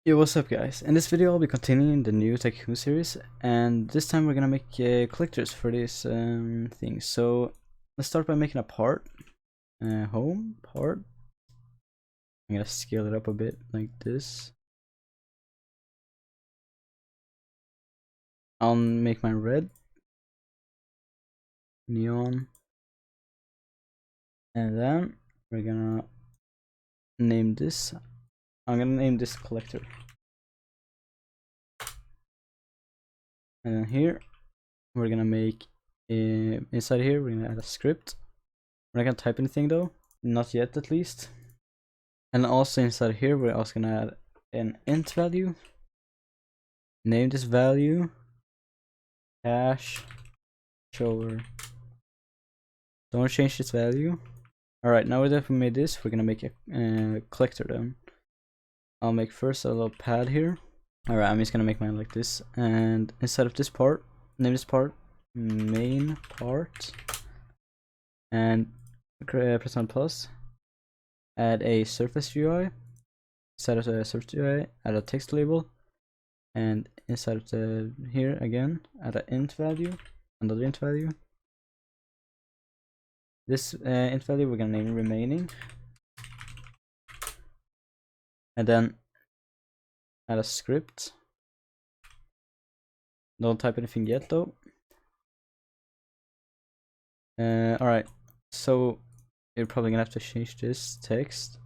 Yo, what's up guys? In this video I'll be continuing the new Tycoon series, and this time we're gonna make collectors for these things. So let's start by making a part. Home part. I'm gonna scale it up a bit like this. I'll make mine red, neon, and then we're gonna name this. I'm gonna name this collector. And then here we're gonna make inside here we're gonna add a script. We're not gonna type anything though, not yet at least. And also inside here we're also gonna add an int value. Name this value cash shower. Don't change this value. Alright, now that we made this, we're gonna make a collector then. I'll make first a little pad here. Alright, I'm just gonna make mine like this, and inside of this part, name this part main part, and press on plus, add a surface UI. Inside of the surface UI, add a text label, and inside of the here again, add an int value, another int value. This int value we're gonna name remaining, and then add a script. Don't type anything yet though. Alright, so you're probably gonna have to change this text.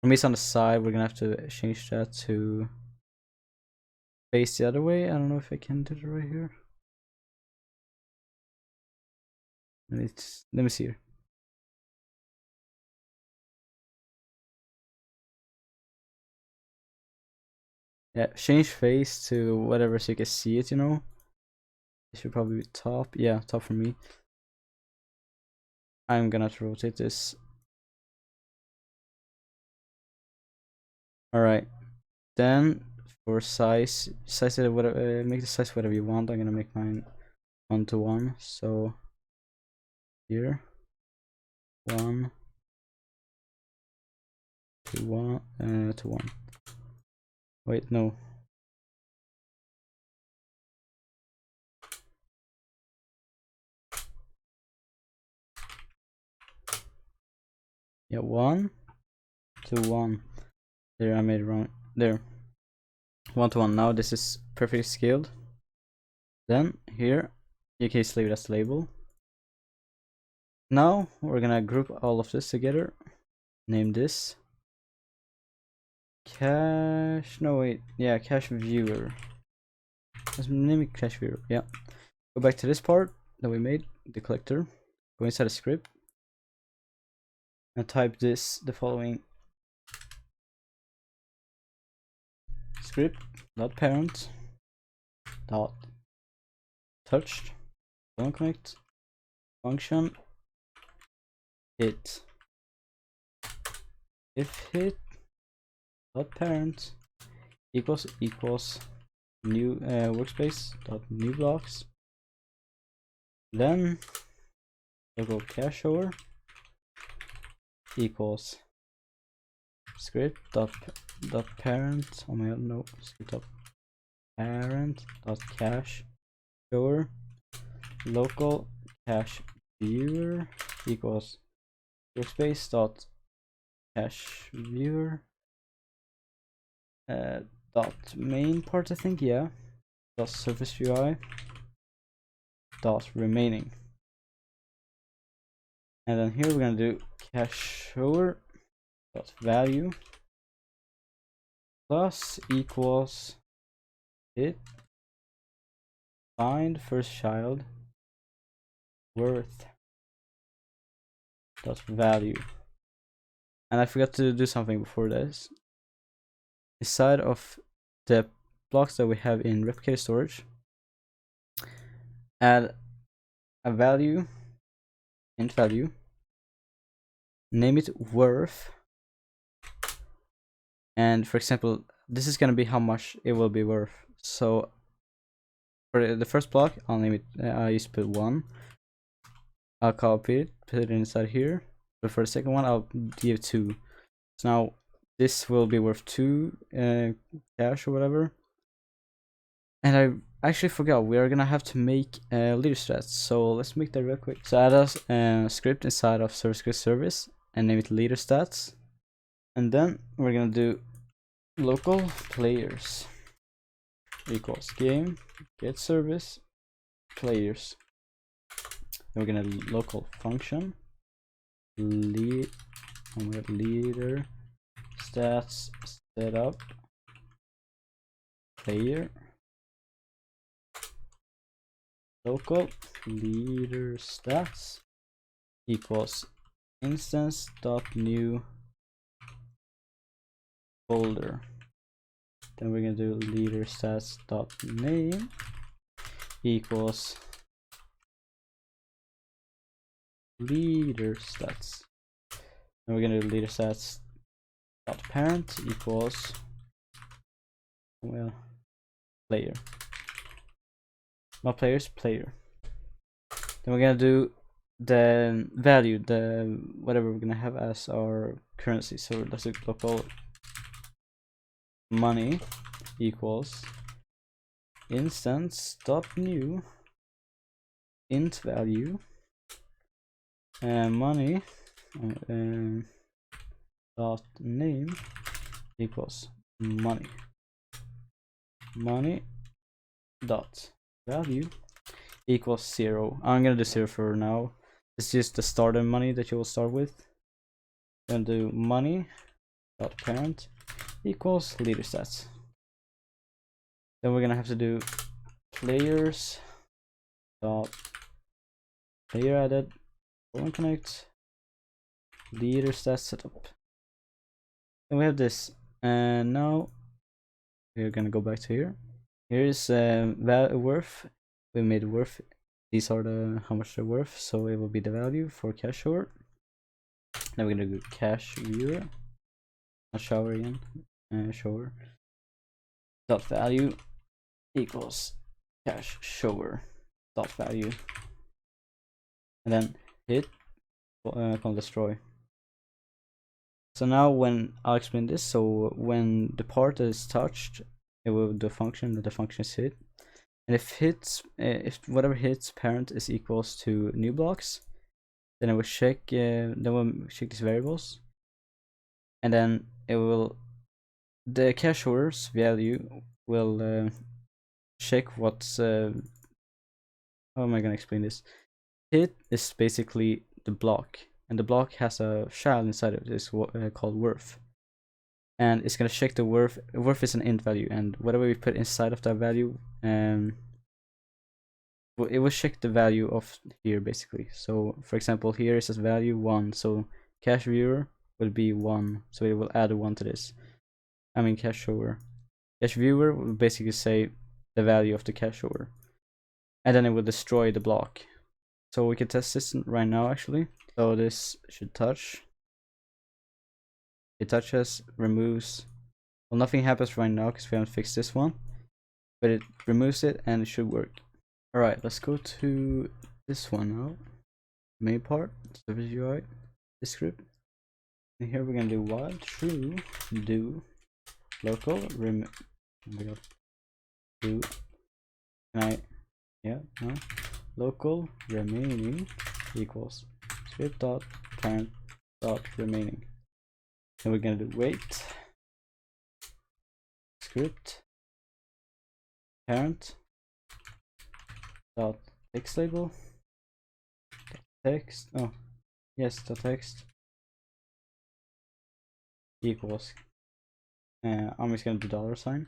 For me it's on the side, we're gonna have to change that to face the other way. I don't know if I can do it right here. Let me see here. Yeah, change face to whatever so you can see it, you know. It should probably be top. Yeah, top for me. I'm gonna have to rotate this. Alright. Then for size it whatever, make the size whatever you want. I'm gonna make mine 1:1. So here 1 to 1 to 1. Wait, no. Yeah, 1 to 1. There, I made it wrong. There. 1:1. Now this is perfectly scaled. Then here you can just leave it as label. Now we're gonna group all of this together. Name this cache. No wait, yeah, cache viewer. Let's name it cache viewer. Yeah. Go back to this part that we made, the collector. Go inside the script and type the following script dot parent dot touched don't connect function hit if hit dot parent equals new workspace dot new blocks, then local cache shower equals script dot parent, oh my god, no, script dot parent dot cache shower local cache viewer equals workspace dot cache viewer dot main part, I think, yeah, dot surface UI dot remaining. And then here we're gonna do cache shower dot value plus equals it find first child worth dot value. And I forgot to do something before this. Inside of the blocks that we have in replicated storage, add a value, int value, name it worth, and for example this is gonna be how much it will be worth. So for the first block I'll name it, I used to put 1. I'll copy it, put it inside here, but for the second one I'll give 2. So now this will be worth 2 cash or whatever. And I actually forgot, we are gonna have to make leader stats, so let's make that real quick. So add a script inside of service and name it leader stats, and then we're gonna do local players equals game get service players. Then we're gonna local function leader stats setup player local leader stats equals instance dot new folder. Then we're gonna do leader stats dot name equals leader stats. Then we're gonna do leader stats dot parent equals, well, player, not players, player. Then we're gonna do the value, the whatever we're gonna have as our currency. So let's do local money equals instance dot new int value and money dot name equals money dot value equals 0. I'm gonna do 0 for now. It's just the starter money that you will start with. Then do money dot parent equals leader stats. Then we're gonna have to do players dot player added connect leader stats setup. Then we have this, and now we're gonna go back to here. Here is worth. We made worth. These are the how much they're worth, so it will be the value for cash shower. Then we're gonna do cash viewer, not shower again, shower dot value equals cash shower dot value, and then hit call destroy. So now when I'll explain this, so when the part is touched, it will do a function that the function is hit, and if whatever hits parent is equals to new blocks, then it will check these variables, and then it will the cache hoarder's value will check what's how am I gonna explain this? Hit is basically the block, and the block has a child inside of it. It's called worth, and it's gonna check the worth. Worth is an int value, and whatever we put inside of that value, it will check the value of here basically. So for example, here it says value 1, so cache viewer will be 1, so it will add 1 to this. I mean cache shower. Cache viewer will basically say the value of the cache shower, and then it will destroy the block. So we can test this right now actually. So this should touch. It touches, removes. Well, nothing happens right now because we haven't fixed this one, but it removes it and it should work. Alright, let's go to this one now. Main part, service UI, this script. And here we're gonna do while true do local do local remaining equals script dot parent dot remaining. And we're gonna do wait script parent dot text label text dot text equals I'm just gonna do $,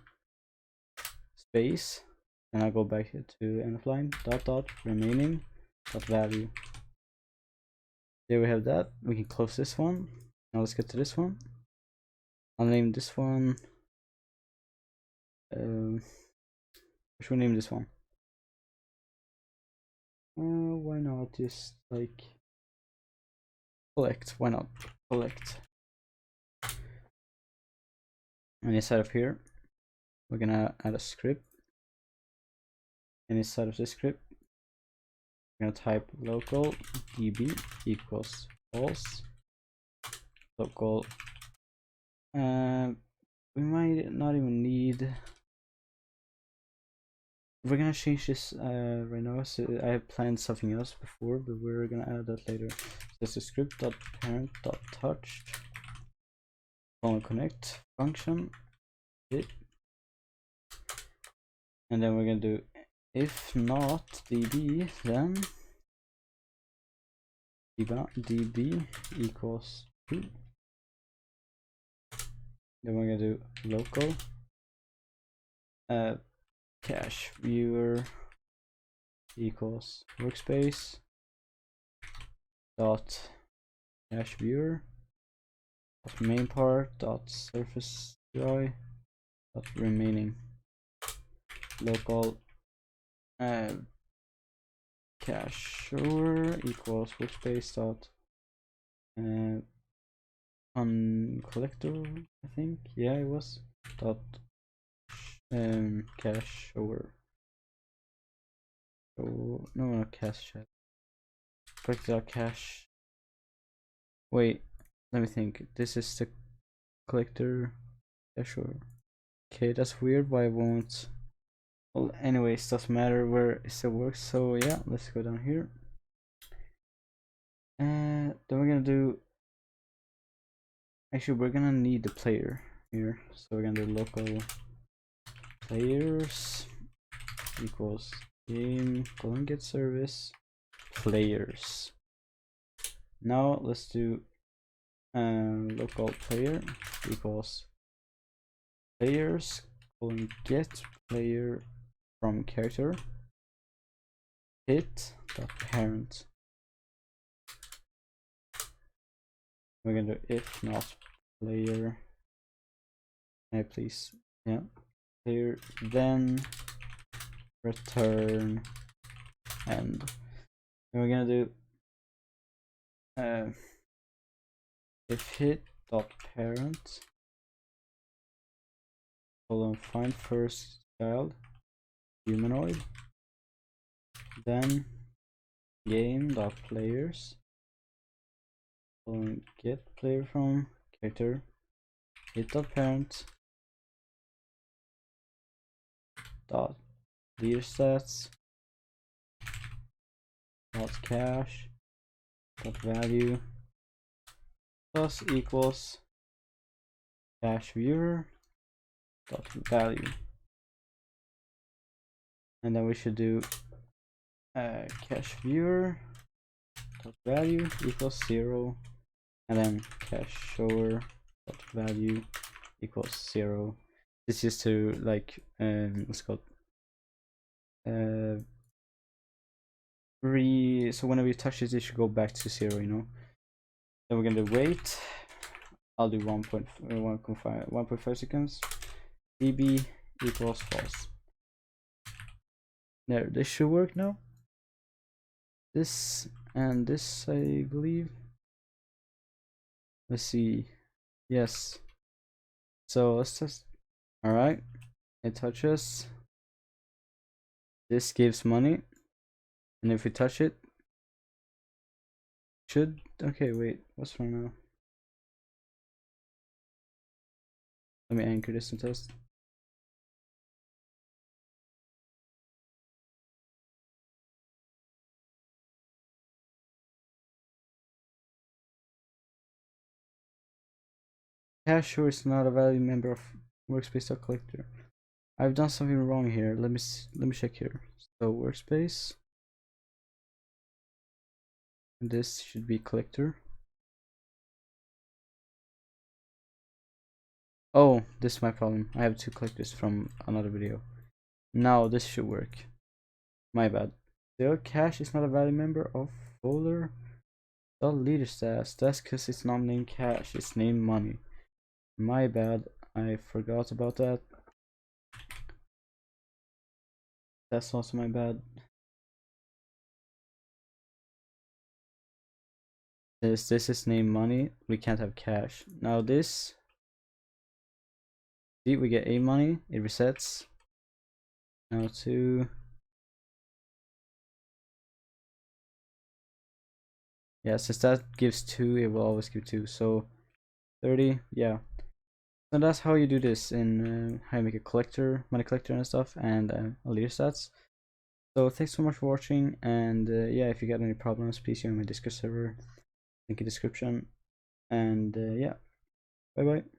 space, and I'll go back to end of line dot remaining dot value. There we have that. We can close this one. Now let's get to this one. I'll name this one which one name this one? Why not just like collect? Why not collect? And inside of here, we're gonna add a script. And inside of this script, we're gonna type local db equals false, local We might not even need. We're gonna change this right now. So I have planned something else before, but we're gonna add that later. So it's a script.parent.touch connect function, and then we're gonna do if not db, then db equals true. Then we're gonna do local cache viewer equals workspace dot cache viewer dot main part dot surface UI dot remaining local cacher equals workspace dot on collector, I think. Yeah, it was dot cache over. Oh no, not cache chat. Collector cache. Wait, let me think. This is the collector cache over. Okay, that's weird. Why won't? Well, anyways, doesn't matter where it still works. So yeah, let's go down here. Then we're gonna do. Actually, we're gonna need the player here. So we're gonna do local players equals game get service players. Now let's do local player equals players get player from character hit dot parent. We're gonna do if not player. Please, yeah, player, then return end. And we're gonna do if hit dot parent find first child humanoid, then game dot players get player from character hit dot parent dot leader stats dot cache dot value plus equals cache viewer dot value. And then we should do cache viewer dot value equals 0, and then cache shower dot value equals 0. This is to like what's it called so whenever you touch it should go back to 0, you know. Then we're gonna do wait. I'll do 1.5 seconds. db equals false. There, this should work now. This and this, I believe. Let's see. Yes. So let's test. All right. It touches. This gives money, and if we touch it, should. Okay, wait. What's wrong now? Let me anchor this and test. Yeah, sure. It's not a valid member of workspace.collector. I've done something wrong here. Let me check here. So workspace. And this should be collector. Oh, this is my problem. I have two collectors from another video. Now this should work. My bad. The cache is not a valid member of folder. The leader stats. That's because it's not named cache. It's named money. My bad. I forgot about that. That's also my bad. This is named money. We can't have cash. Now this. See, we get a money. It resets. Now 2. Yeah, since that gives 2, it will always give 2. So 30. Yeah. So that's how you do this in how you make a collector, money collector and stuff, and a leader stats. So thanks so much for watching, and yeah, if you got any problems, please join my Discord server, link in description, and yeah, bye bye.